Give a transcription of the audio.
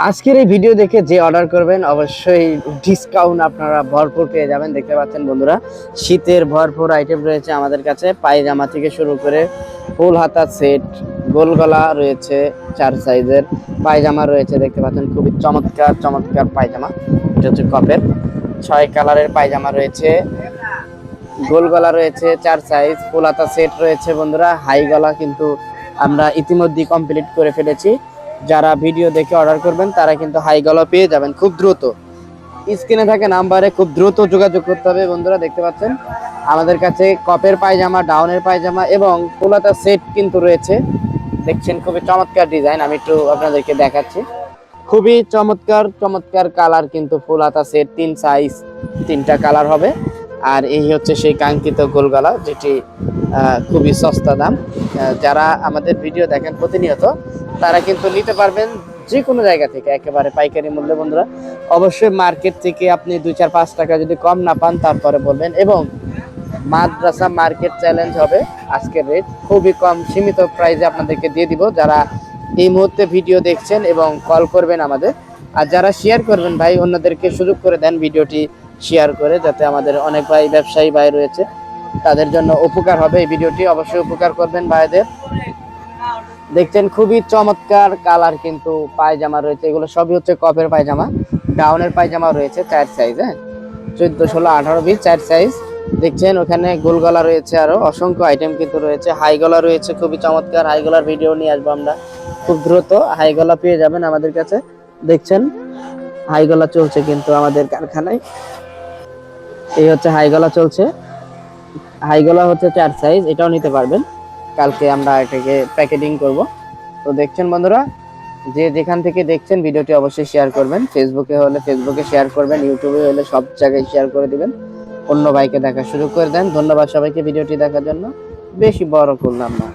আজকের এই ভিডিও দেখে যে অর্ডার করবেন অবশ্যই ডিসকাউন্ট আপনারা ভরপুর পেয়ে যাবেন। দেখতে পাচ্ছেন বন্ধুরা, শীতের ভরপুর আইটেম রয়েছে আমাদের কাছে। পায়জামা থেকে শুরু করে ফুল হাতা সেট, গোল গলা রয়েছে, 4 সাইজের পায়জামা রয়েছে। দেখতে পাচ্ছেন খুবই চমৎকার চমৎকার পায়জামা। এটা হচ্ছে কপের 6 কালারের পায়জামা রয়েছে, গোল গলা রয়েছে, 4 সাইজ, ফুল হাতা সেট রয়েছে বন্ধুরা। হাই গলা কিন্তু আমরা ইতিমধ্যে কমপ্লিট করে ফেলেছি। যারা ভিডিও দেখে অর্ডার করবেন তারা কিন্তু হাই গলা পেয়ে যাবেন খুব দ্রুত। স্ক্রিনে থাকে নাম্বারে খুব দ্রুত যোগাযোগ করতে হবে বন্ধুরা। দেখতে পাচ্ছেন আমাদের কাছে কপের পায়জামা, ডাউনের পায়জামা এবং ফুল হাতা সেট কিন্তু রয়েছে। দেখছেন খুবই চমৎকার ডিজাইন, আমি একটু আপনাদেরকে দেখাচ্ছি। খুবই চমৎকার চমৎকার কালার কিন্তু ফুল হাতা সেট, 3 সাইজ, 3টা কালার হবে। আর এই হচ্ছে সেই কাঙ্ক্ষিত গোলগলা, যেটি খুবই সস্তা দাম। যারা আমাদের ভিডিও দেখেন প্রতিনিয়ত তারা কিন্তু নিতে পারবেন যে কোনো জায়গা থেকে একেবারে পাইকারি মূল্যে বন্ধুরা। অবশ্যই মার্কেট থেকে আপনি 2-4-5 টাকা যদি কম না পান তারপরে বলবেন। এবং মাদ্রাসা মার্কেট চ্যালেঞ্জ হবে আজকের রেট খুবই কম, সীমিত প্রাইসে আপনাদেরকে দিয়ে দিব যারা এই মুহূর্তে ভিডিও দেখছেন এবং কল করবেন আমাদের। আর যারা শেয়ার করবেন ভাই, অন্যদেরকে সুযোগ করে দেন ভিডিওটি শেয়ার করে, যাতে আমাদের অনেক ভাই ব্যবসায়ী ভাই রয়েছে তাদের জন্য উপকার হবে এই ভিডিওটি। অবশ্যই উপকার করবেন ভাইদের। দেখছেন খুবই চমৎকার কালার কিন্তু পায়জামা রয়েছে, এগুলো সবই হচ্ছে কপের পায়জামা। ডাউনের পায়জামা রয়েছে 4 সাইজ, হ্যাঁ, 14, 16, 18, 20, 4 সাইজ। দেখছেন ওখানে গোল গলা রয়েছে, আরো অসংখ্য আইটেম কিন্তু রয়েছে। হাই গলা রয়েছে খুবই চমৎকার, হাই গলার ভিডিও নিয়ে আসবো আমরা খুব দ্রুত। হাই গলা পেয়ে যাবেন আমাদের কাছে। দেখছেন হাই গলা চলছে কিন্তু আমাদের কারখানায়। এই হচ্ছে হাই গলা চলছে, হাই গলা হচ্ছে 4 সাইজ, এটাও নিতে পারবেন। কালকে আমরা এটাকে প্যাকেটিং করব। তো দেখছেন বন্ধুরা, যে যেখান থেকে দেখছেন ভিডিওটি অবশ্যই শেয়ার করবেন। ফেসবুকে হলে ফেসবুকে শেয়ার করবেন, ইউটিউবে হলে সব জায়গায় শেয়ার করে দিবেন, অন্য ভাইকে দেখার সুযোগ করে দেন। ধন্যবাদ সবাইকে ভিডিওটি দেখার জন্য, বেশি বড় করলাম না।